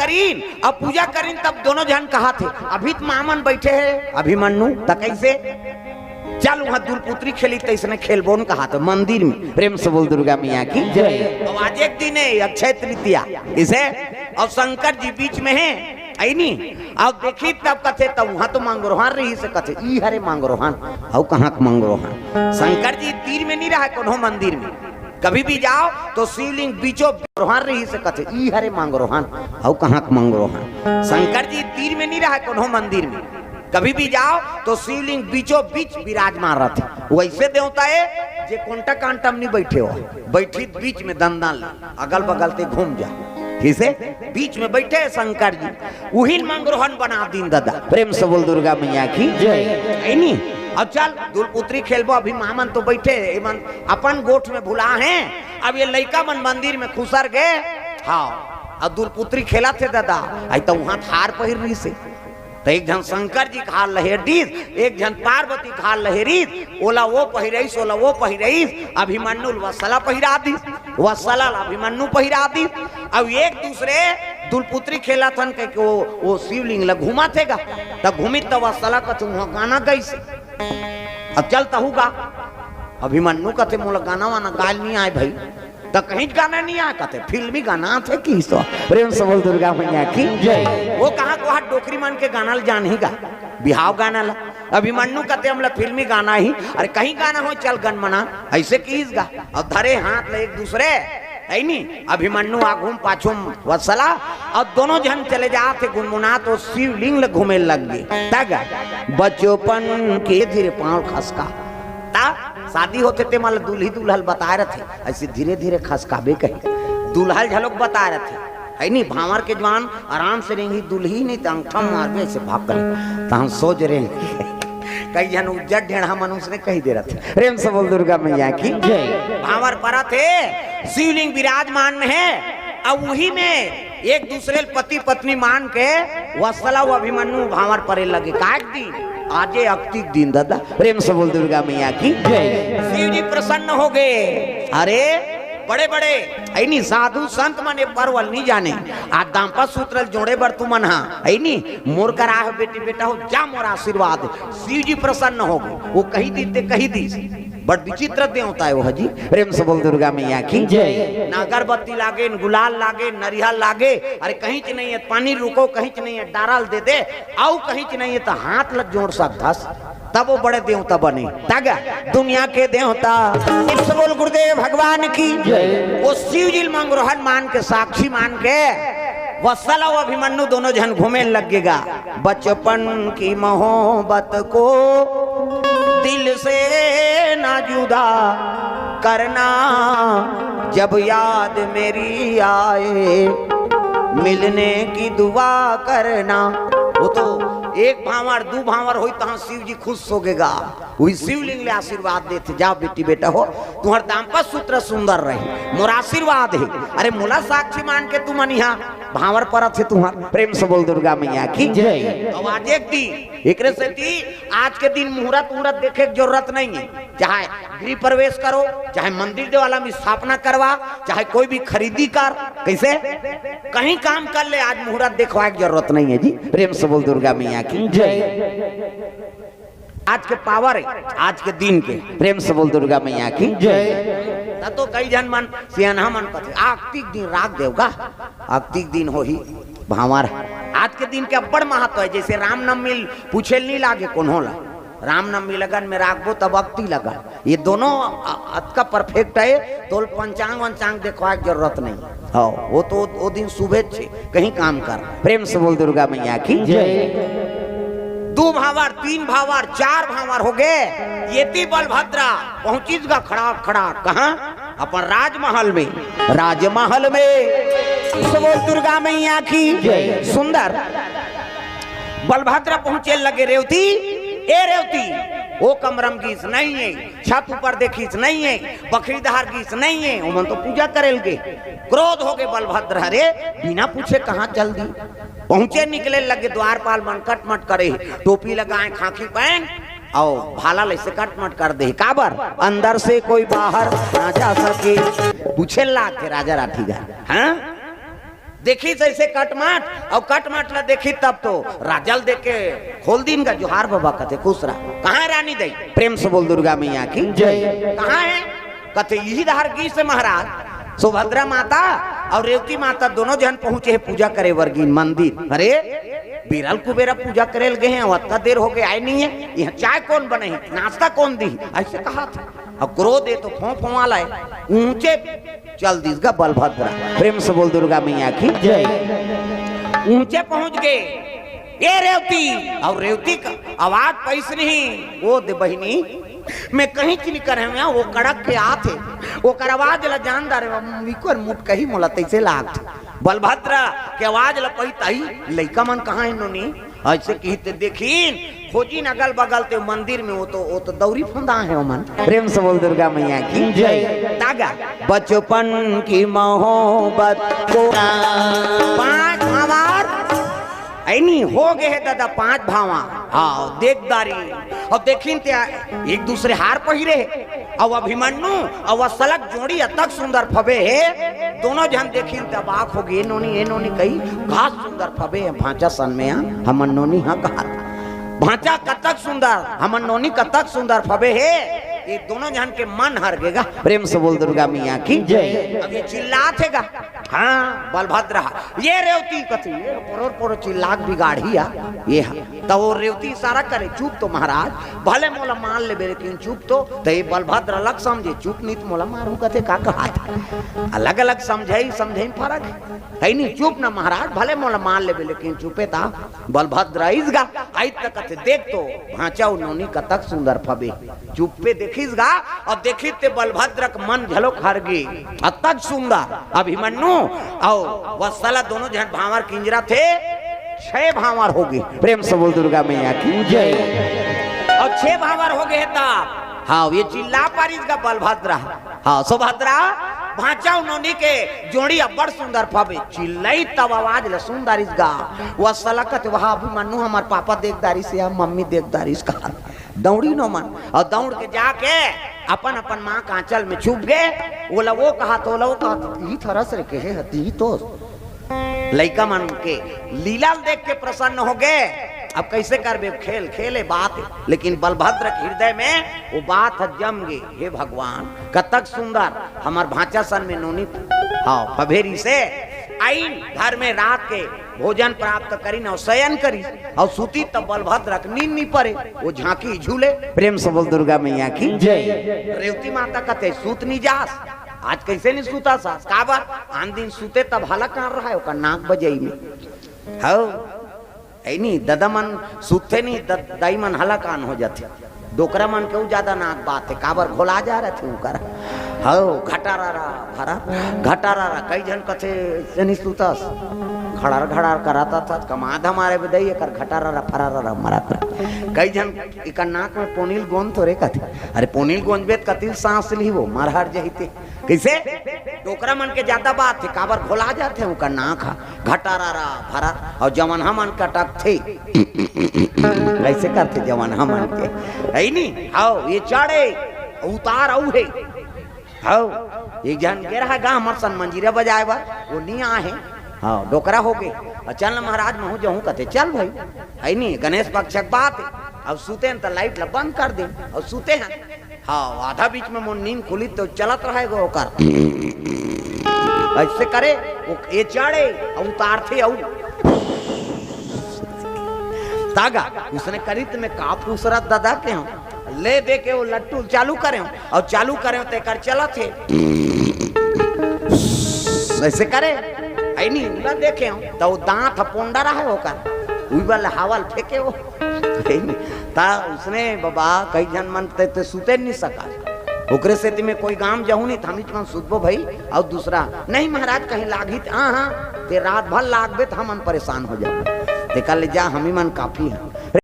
करीन अब पूजा करीन तब दोनों जन कहा थे अभी मामन बैठे हैं अभिमन्यु त कैसे चल वहां दुलपुत्री खेली तो इसने खेलबोन कहा तो मंदिर में। प्रेम से बोल दुर्गा मैया की जय। अब आज एक दिन है अक्षय तृतीया इसे और शंकर जी बीच में है ऐनी अब देखी तब कथे तब वहां तो मांगरोहान रही से कथे ई हरे मांगरोहान और कहाँ मांगरोहान शंकर जी तीर में नहीं रहा कोनो मंदिर में कभी भी जाओ तो शिवलिंग बीचों रोहान रही से कथे ई हरे मांगरोहान और कहाँ मांगरोहान शंकर जी तीर में नहीं रहा कोनो मंदिर में कभी भी जाओ तो शिवलिंग बीचों बीच विराजमान रहते वैसे देवता है जे कोंटा कांटम नहीं बैठे हो बैठी बीच में दंदन अगल बगल से घूम जा किसे बीच में बैठे शंकर जी वही मंगरोहन बना दीन दादा। प्रेम से बोल दुर्गा मैया की जय। नहीं अब चल दुलपुत्री खेलबो अभी मामन तो बैठे अपन गोठ में भुला हैं अब ये लड़का मन मंदिर में खुसर गए हाँ अब दुलपुत्री खेला थे दादा आई तो वहां थार पहिर रही से तो एक जन शंकर जी खा लहेरीस एक जन पार्वती खा लहेरीस ओला वो पहिरईस ओला वो पहिरईस अभिमन्यु वत्सला पहिरा दी वत्सला अभिमन्यु पहिरा दी। अब एक दूसरे दुलपुत्री खेला थन के वो शिवलिंग ला घुमा थेगा तब घूमी तो वत्सला कथे वहां गाना गईस अब चलता होगा अभिमन्यु कथे मोला गाना वाना गाल नहीं आए भाई तो कहीं गाना नहीं आया कहते फिल्मी गाना थे की सो। प्रेम से बोल दुर्गा मैया की जय। वो कहा को हाथ डोकरी मान के गाना जान ही गा बिहाव गाना ला अभिमन्यु कहते हमला फिल्मी गाना ही अरे कहीं गाना हो चल गनमना ऐसे कीस गा अब धरे हाथ ले एक दूसरे ऐनी अभिमन्यु आघूम पाछुम वत्सला और दोनों जन चले जाते गुनमुना तो शिवलिंग ले घूमे लग गए तग बचपन के धीरे पांव खसका शादी होते थे माल दूल्ही दुल्हल बता रहे थे ऐसे धीरे धीरे खसकाबे कही दुल्हल झलोक बता रहे थे है नहीं भावर के जवान आराम से रहेंगी दुल्ही नहीं तो अंगठा मार के ऐसे भाग कर तो हम सोच रहे कई जन उज्जट ढेढ़ा मनुष्य ने कही दे रहे थे। प्रेम से बोल दुर्गा मैया की जय। भावर परा थे शिवलिंग विराजमान में है अब वही में एक दूसरे पति पत्नी मान के वत्सला व अभिमन्यु भावर परे लगे काट दी आजे अक्तिक दिन दादा। प्रेम से बोल दुर्गा मैया की जय। शिव जी प्रसन्न हो गए अरे बड़े बड़े ऐनी साधु संत मने परवल नहीं जाने आ दांपा सूत्र जोड़े बर तू मन ऐनी मोर करा है बेटी बेटा हो जा मोर आशीर्वाद शिव जी प्रसन्न हो गए वो कही दी ते कही दी बड़ विचित्र देवता है वो हजी। प्रेम से बोल दुर्गा मैया की जय। ना अगरबत्ती लागे न गुलाल लागे नरियल लागे अरे कहीं च नहीं है पानी रुको कहीं च नहीं है डारल दे दे आओ कहीं च नहीं है तो हाथ लग जोड़ सकता तब वो बड़े देवता बने तागा दुनिया के देवता। से बोल गुरुदेव भगवान की वो शिव जी मंगरोहन मान के साक्षी मान के वत्सला व अभिमन्यु दोनों जन घूमे लगेगा बचपन की मोहब्बत को दिल से ना जुदा करना जब याद मेरी आए मिलने की दुआ करना। वो तो एक भावर दू भावर हो तो शिव जी खुश हो गएगा वही शिवलिंग ले आशीर्वाद देते जाओ बेटी बेटा हो तुम्हार दाम्पत्य सूत्र सुंदर रहे मोर आशीर्वाद है अरे मोला साक्षी मान के तुम यहाँ भावर पर थे तुम्हार। प्रेम से बोल दुर्गा मैया की जय। अब आज एक दी एक से दी आज के दिन मुहूर्त मुहूर्त देखे की जरूरत नहीं है चाहे गृह प्रवेश करो चाहे मंदिर देवाला में स्थापना करवा चाहे कोई भी खरीदी कर कैसे कहीं काम कर ले आज मुहूर्त देखवा की जरूरत नहीं है जी। प्रेम से बोल दुर्गा मैया की जय। आज के पावर है आज के दिन के। प्रेम से बोल दुर्गा मैया की जय। तो कई जन मन सियाना मन कथे आक्तिक दिन राख देवगा आक्तिक दिन हो ही भावर आज के दिन के बड़ महत्व है जैसे रामनवमी पूछे नहीं लागे कौन होला रामनवमी लगन में राखबो तब अक्ति लगा ये दोनों का परफेक्ट है तो पंचांग वंचांग देखवा की जरूरत नहीं हाँ वो तो वो दिन सुबह छे कहीं काम कर। प्रेम से बोल दुर्गा मैया की जय। दो भावर तीन भावर चार भावर हो गए ये ती बलभद्रा पहुंचीस गा खड़ा खड़ा कहा अपन राजमहल में राजमहल में बोल दुर्गा मैया की जय। सुंदर बलभद्रा पहुंचे लगे रेवती ए रेवती वो कमरम गीस नहीं है छत ऊपर देखीस नहीं है बकरीदार गीस नहीं है उमन तो पूजा करेलगे क्रोध हो गए बलभद्र अरे बिना पूछे कहाँ चल दी पहुंचे निकले लगे द्वारपाल मन कटमट करे टोपी लगाए खाकी पहन आओ भाला ले से कटमट कर दे काबर अंदर से कोई बाहर ना जा सके पूछे ला के राजा राठीगर हाँ देखी जैसे कटमाट और कटमाट ला देखी तब तो राजल देख के खोल दिन का जोहार बाबा कहते खुश रहा। कहाँ है रानी दई? प्रेम से बोल दुर्गा मैया की जय। कहाँ है? कहते यही धारगी से महाराज सुभद्रा माता और रेवती माता दोनों जन पहुंचे है पूजा करे वर्गीन मंदिर। अरे बिरल कुबेरा पूजा करे गए हैं, अत्ता देर हो गए आए नहीं है, यहाँ चाय कौन बने, नाश्ता कौन दी, ऐसे कहा था। अब क्रोध है तो फों लाए ऊंचे चल दिसगा बलभद्रा। प्रेम से बोल दुर्गा मैया की जय। ऊंचे पहुंच गए ये रेवती, और रेवती का आवाज पैसे नहीं वो दे बहिनी मैं कहीं चली कर वो कड़क के आते वो करवाज ला जानदार मिकर मुट कही मोला तैसे लाग बलभद्रा के आवाज ला पई लइका मन कहां इन्होंने ऐसे कहते देखीन खोजिन अगल बगल ते मंदिर में वो तो दौरी फंदा है वो मन। प्रेम से बोल दुर्गा मैया की जय। तागा बचपन की मोहब्बत को 5 भावार ऐनी हो गए है दादा 5 भावा। हाँ देखदारी और देखीन ते एक दूसरे हार पहिरे और अभिमन्यु और सलग जोड़ी अतक सुंदर फबे है दोनों जन देखीन ते बाक हो गए नोनी कही घास सुंदर फबे है भांचा सन में हमन नोनी हाँ कहा भांचा कतक सुंदर हमन नोनी कतक सुंदर फबे है ये दोनों जन के मन हर गएगा। प्रेम से बोल दुर्गा मैया की जय। अब ये चिल्लातेगा हाँ बलभद्रा ये रेवती कथी ये पोरो चिल्लाक बिगाड़िया ये तो वो रेवती इशारा करे चुप तो महाराज भले मोला मान ले लेकिन चुप तो ये बलभद्र अलग समझे चुप नहीं तो मोला मारू कथे का कहा था अलग अलग समझे फर्क है नहीं चुप ना महाराज भले मोला मान ले लेकिन चुपे था बलभद्र इसगा आई तक कथे देख तो भांचा उन्होंने कतक सुंदर फबे चुप्पे देखीसगा और देखीते बलभद्र का मन झलोक हर गई अतक सुंदर अभिमन्यु और वत्सला दोनों जन भावर किंजरा थे 6 भावर हो गए। प्रेम से बोल दुर्गा मैया की जय। और 6 भावर हो गए तब हाँ ये चिल्ला पारिस का बलभद्रा हाँ सुभद्रा भांचा उन्होंने के जोड़ी अब्बड़ सुंदर फबे चिल्लाई तब आवाज ल सुंदर इसगा वत्सला कहते वहां अभिमन्यु हमार पापा देखदारी से मम्मी देखदारी इसका दौड़ी नो मन और दौड़ के जाके अपन अपन माँ का आंचल में छुप गए वो कहा तो थरस रे के हती तो लइका मन के लीला देख के प्रसन्न हो गए। अब कैसे करबे खेले बात लेकिन बलभद्र के हृदय में वो बात जम गई हे भगवान कतक सुंदर हमार भांचा सन में नोनी हाँ फभेरी से आइन घर में रात के भोजन प्राप्त करी और शयन करी और सूती तब बलभद्र नींद नहीं पड़े वो झांकी झूले। प्रेम से बोल दुर्गा मैया की जय। रेवती माता कहते सूत नहीं जास आज कैसे नहीं सूता सास काबर आन दिन सूते तब हला कर रहा है ओका नाक बजाई में हाँ नहीं दादा मन सूते नहीं दाई मन हला कान हो जाते डोकरा मन के ज्यादा नाक बात है काबर खोला जा रहे थे उकर हाँ घटारा कई जन कथे से नहीं सूता घड़ार कराता था कमाद हमारे बदई कर घटारा फरारा मराता कई जन इकर नाक में पोनील गोंद थोड़े कथे अरे पोनील गोंद बेत कतिल सांस ली वो मरहर जहिते कैसे डोकरा मन के ज्यादा बात थे काबर खोला जाते उनका नाक घटारा फरा और जवान मन कटक थे ऐसे करते जवान मन के है नहीं हाँ ये चढ़े उतार आऊ है हाँ एक जन गे रहा गा हमार सन मंजीरा बजाए बा वो नहीं आए हाँ डोकरा हो गए चल महाराज महू जाऊँ कहते चल भाई है नहीं गणेश पक्ष बात है अब सूते हैं तो लाइट ला बंद कर दे और सूते हैं हाँ आधा बीच में मोर नींद खुली तो चलत रहेगा ओकर ऐसे करे वो ये चढ़े और उतारते तागा उसने करित में का पूसरत दादा के हम ले दे के वो लट्टू चालू करे और चालू करे ते कर चला थे ऐसे करे आई नहीं ना देखे तो वो दांत पोंडा रहा है होकर वही वाला हवाल फेंके वो ता उसने बाबा कई जन मन ते सुते नहीं सका ओकरे से में कोई गांव जाऊं नहीं थमिच मन सुतबो भाई और दूसरा नहीं महाराज कहीं लागी हाँ ते रात भर लागबे तो हम परेशान हो जाओ ते कल जा हमी मन काफी है